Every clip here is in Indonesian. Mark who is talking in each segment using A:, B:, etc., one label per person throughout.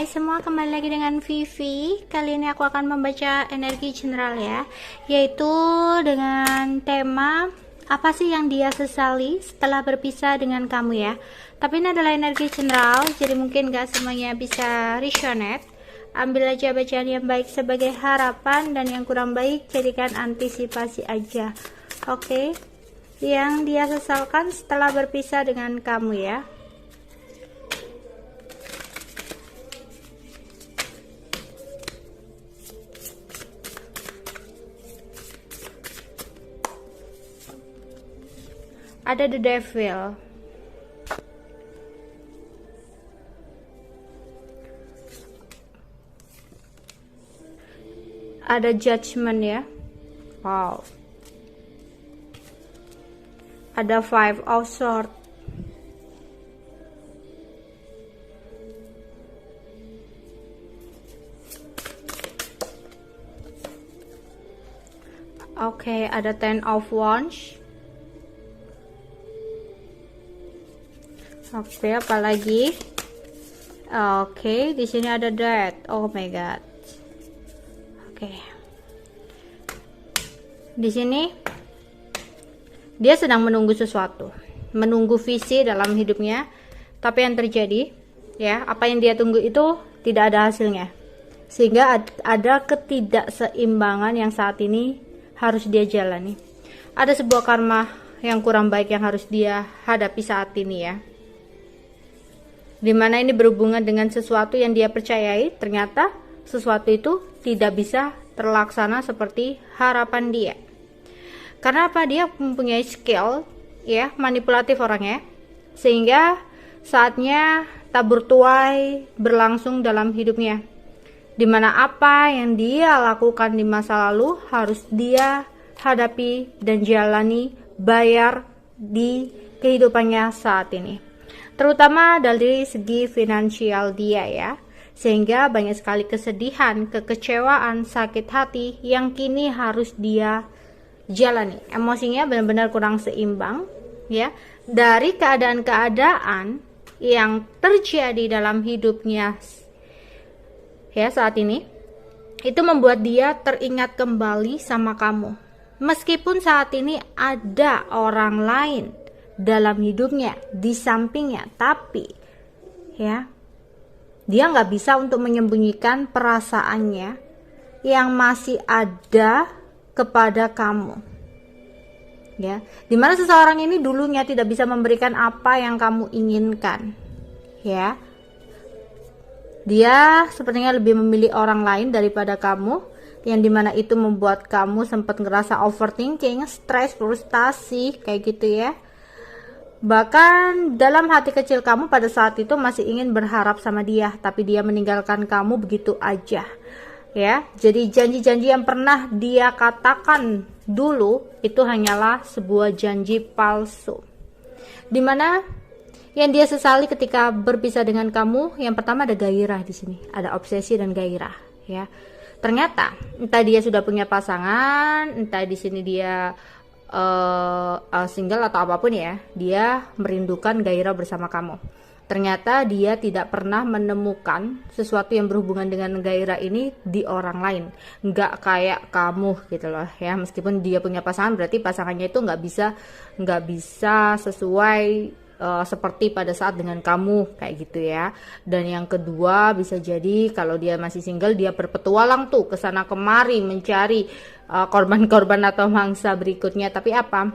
A: Hai semua, kembali lagi dengan Vivi. Kali ini aku akan membaca energi general ya, yaitu dengan tema apa sih yang dia sesali setelah berpisah dengan kamu ya. Tapi ini adalah energi general, jadi mungkin gak semuanya bisa resonate. Ambil aja bacaan yang baik sebagai harapan, dan yang kurang baik jadikan antisipasi aja. Oke, yang dia sesalkan setelah berpisah dengan kamu ya. Ada the devil, ada judgment ya. Wow, ada five of swords, oke, ada ten of wands. Oke, apalagi? Oke, di sini ada death. Oh my god. Oke. Di sini dia sedang menunggu sesuatu, menunggu visi dalam hidupnya, tapi yang terjadi ya, apa yang dia tunggu itu tidak ada hasilnya. Sehingga ada ketidakseimbangan yang saat ini harus dia jalani. Ada sebuah karma yang kurang baik yang harus dia hadapi saat ini ya. Dimana ini berhubungan dengan sesuatu yang dia percayai, ternyata sesuatu itu tidak bisa terlaksana seperti harapan dia. Karena apa? Dia mempunyai skill ya, manipulatif orangnya, sehingga saatnya tabur tuai berlangsung dalam hidupnya, dimana apa yang dia lakukan di masa lalu harus dia hadapi dan jalani, bayar di kehidupannya saat ini, terutama dari segi finansial dia ya. Sehingga banyak sekali kesedihan, kekecewaan, sakit hati yang kini harus dia jalani. Emosinya benar-benar kurang seimbang ya, dari keadaan-keadaan yang terjadi dalam hidupnya ya saat ini. Itu membuat dia teringat kembali sama kamu, meskipun saat ini ada orang lain dalam hidupnya, di sampingnya, tapi ya, dia nggak bisa untuk menyembunyikan perasaannya yang masih ada kepada kamu ya. Dimana seseorang ini dulunya tidak bisa memberikan apa yang kamu inginkan ya. Dia sepertinya lebih memilih orang lain daripada kamu, yang dimana itu membuat kamu sempat ngerasa overthinking, stres, frustasi kayak gitu ya. Bahkan dalam hati kecil kamu pada saat itu masih ingin berharap sama dia, tapi dia meninggalkan kamu begitu aja ya. Jadi janji-janji yang pernah dia katakan dulu itu hanyalah sebuah janji palsu. Dimana yang dia sesali ketika berpisah dengan kamu, yang pertama ada gairah di sini, ada obsesi dan gairah ya. Ternyata entah dia sudah punya pasangan, entah di sini dia single atau apapun ya, dia merindukan gairah bersama kamu. Ternyata dia tidak pernah menemukan sesuatu yang berhubungan dengan gairah ini di orang lain, nggak kayak kamu gitu loh ya. Meskipun dia punya pasangan, berarti pasangannya itu nggak bisa sesuai seperti pada saat dengan kamu kayak gitu ya. Dan yang kedua, bisa jadi kalau dia masih single, dia berpetualang tuh kesana kemari mencari korban-korban atau mangsa berikutnya. Tapi apa,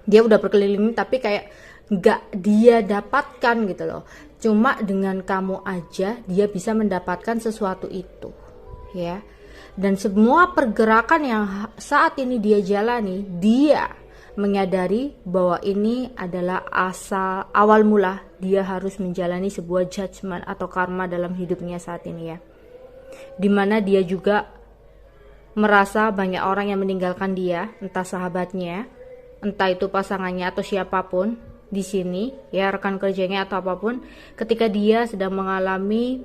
A: dia udah berkeliling tapi kayak nggak dia dapatkan gitu loh. Cuma dengan kamu aja dia bisa mendapatkan sesuatu itu ya. Dan semua pergerakan yang saat ini dia jalani, dia menyadari bahwa ini adalah awal mula dia harus menjalani sebuah judgment atau karma dalam hidupnya saat ini ya. Dimana dia juga merasa banyak orang yang meninggalkan dia, entah sahabatnya, entah itu pasangannya atau siapapun di sini ya, rekan kerjanya atau apapun, ketika dia sedang mengalami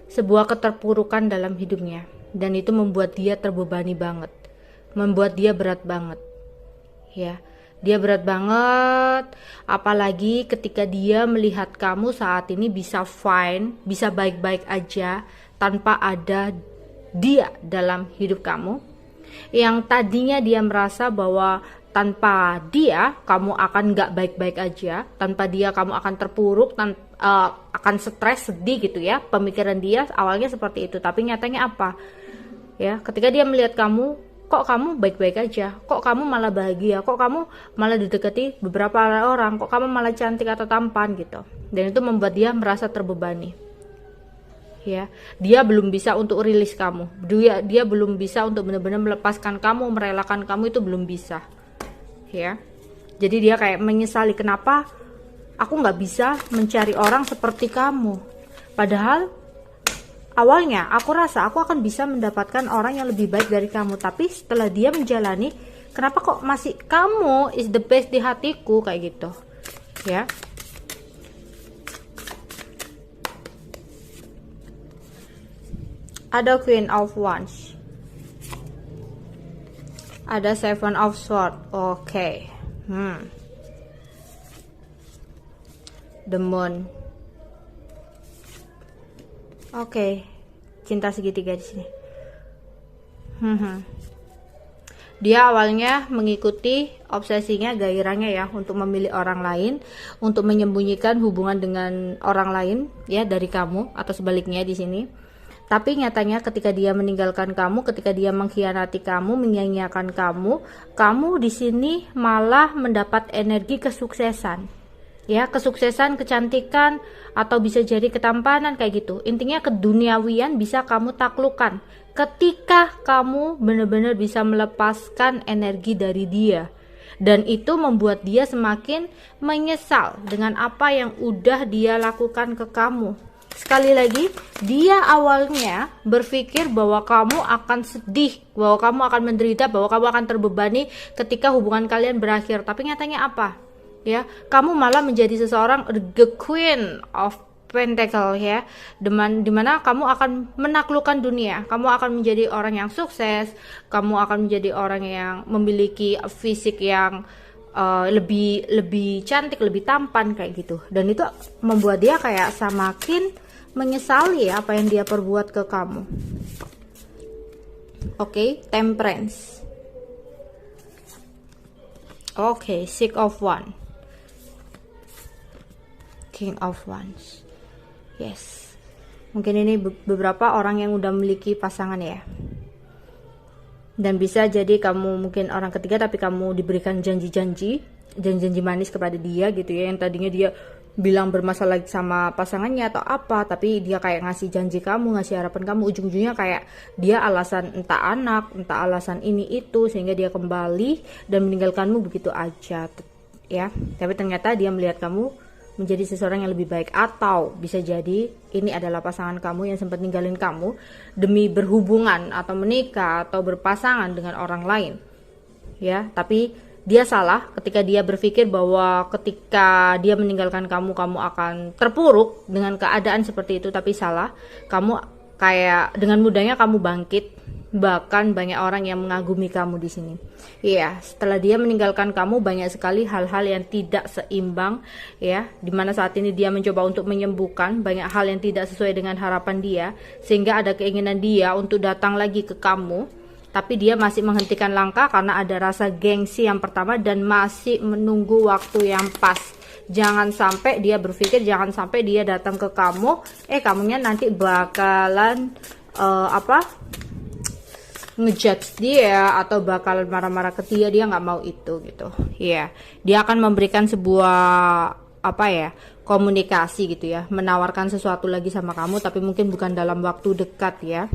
A: sebuah keterpurukan dalam hidupnya. Dan itu membuat dia terbebani banget, membuat dia berat banget ya. Dia berat banget, apalagi ketika dia melihat kamu saat ini bisa fine, bisa baik-baik aja tanpa ada dia dalam hidup kamu. Yang tadinya dia merasa bahwa tanpa dia kamu akan gak baik-baik aja, tanpa dia kamu akan terpuruk, akan stres, sedih gitu ya. Pemikiran dia awalnya seperti itu, tapi nyatanya apa? Ya, ketika dia melihat kamu, kok kamu baik-baik aja, kok kamu malah bahagia, kok kamu malah didekati beberapa orang, kok kamu malah cantik atau tampan gitu. Dan itu membuat dia merasa terbebani. Ya, dia belum bisa untuk rilis kamu, dia belum bisa untuk benar-benar melepaskan kamu, merelakan kamu, itu belum bisa. Ya, jadi dia kayak menyesali, kenapa aku nggak bisa mencari orang seperti kamu, padahal awalnya aku rasa aku akan bisa mendapatkan orang yang lebih baik dari kamu, tapi setelah dia menjalani, kenapa kok masih kamu is the best di hatiku, kayak gitu ya. Ada Queen of Wands, ada Seven of Swords. Oke. The Moon. Oke. Cinta segitiga di sini. Dia awalnya mengikuti obsesinya, gairahnya ya, untuk memilih orang lain, untuk menyembunyikan hubungan dengan orang lain ya dari kamu, atau sebaliknya di sini. Tapi nyatanya ketika dia meninggalkan kamu, ketika dia mengkhianati kamu, menyia-nyiakan kamu, kamu di sini malah mendapat energi kesuksesan. Ya, kesuksesan, kecantikan, atau bisa jadi ketampanan kayak gitu. Intinya keduniawian bisa kamu taklukkan ketika kamu benar-benar bisa melepaskan energi dari dia. Dan itu membuat dia semakin menyesal dengan apa yang udah dia lakukan ke kamu. Sekali lagi, dia awalnya berpikir bahwa kamu akan sedih, bahwa kamu akan menderita, bahwa kamu akan terbebani ketika hubungan kalian berakhir. Tapi nyatanya apa? Ya, kamu malah menjadi seseorang the Queen of Pentacle ya, dimana kamu akan menaklukkan dunia. Kamu akan menjadi orang yang sukses, kamu akan menjadi orang yang memiliki fisik yang lebih cantik, lebih tampan kayak gitu. Dan itu membuat dia kayak semakin menyesali ya apa yang dia perbuat ke kamu. Oke, Temperance. Oke, Six of Wands, King of Wands. Yes, mungkin ini beberapa orang yang udah memiliki pasangan ya. Dan bisa jadi kamu mungkin orang ketiga, tapi kamu diberikan janji manis kepada dia gitu ya, yang tadinya dia bilang bermasalah sama pasangannya atau apa, tapi dia kayak ngasih janji kamu, ngasih harapan kamu, ujung-ujungnya kayak dia alasan entah anak, entah alasan ini itu, sehingga dia kembali dan meninggalkanmu begitu aja ya. Tapi ternyata dia melihat kamu menjadi seseorang yang lebih baik, atau bisa jadi ini adalah pasangan kamu yang sempat ninggalin kamu demi berhubungan atau menikah atau berpasangan dengan orang lain ya. Tapi dia salah ketika dia berpikir bahwa ketika dia meninggalkan kamu, kamu akan terpuruk dengan keadaan seperti itu. Tapi salah, kamu kayak dengan mudahnya kamu bangkit. Bahkan banyak orang yang mengagumi kamu di sini. Iya, setelah dia meninggalkan kamu, banyak sekali hal-hal yang tidak seimbang ya, dimana saat ini dia mencoba untuk menyembuhkan banyak hal yang tidak sesuai dengan harapan dia, sehingga ada keinginan dia untuk datang lagi ke kamu. Tapi dia masih menghentikan langkah karena ada rasa gengsi yang pertama, dan masih menunggu waktu yang pas. Jangan sampai dia berpikir, jangan sampai dia datang ke kamu, kamunya nanti bakalan ngejudge dia atau bakalan marah-marah ke dia nggak mau itu gitu ya. Dia akan memberikan sebuah komunikasi gitu ya, menawarkan sesuatu lagi sama kamu, tapi mungkin bukan dalam waktu dekat ya.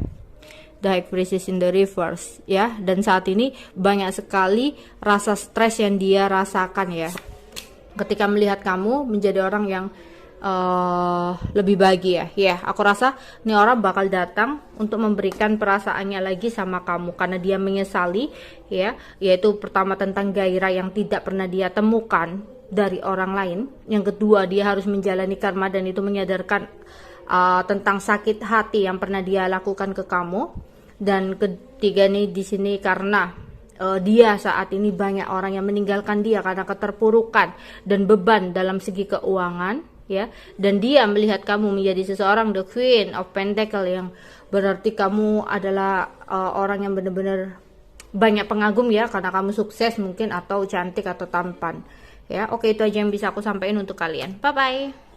A: The High Priestess in the reverse ya. Dan saat ini banyak sekali rasa stres yang dia rasakan ya, ketika melihat kamu menjadi orang yang lebih bahagia ya. Aku rasa nih orang bakal datang untuk memberikan perasaannya lagi sama kamu, karena dia menyesali ya, yaitu pertama tentang gairah yang tidak pernah dia temukan dari orang lain. Yang kedua, dia harus menjalani karma, dan itu menyadarkan tentang sakit hati yang pernah dia lakukan ke kamu. Dan ketiga nih di sini karena dia saat ini banyak orang yang meninggalkan dia karena keterpurukan dan beban dalam segi keuangan, ya, dan dia melihat kamu menjadi seseorang the Queen of Pentacle, yang berarti kamu adalah orang yang benar-benar banyak pengagum ya, karena kamu sukses mungkin, atau cantik atau tampan, ya. Oke, itu aja yang bisa aku sampaikan untuk kalian. Bye bye.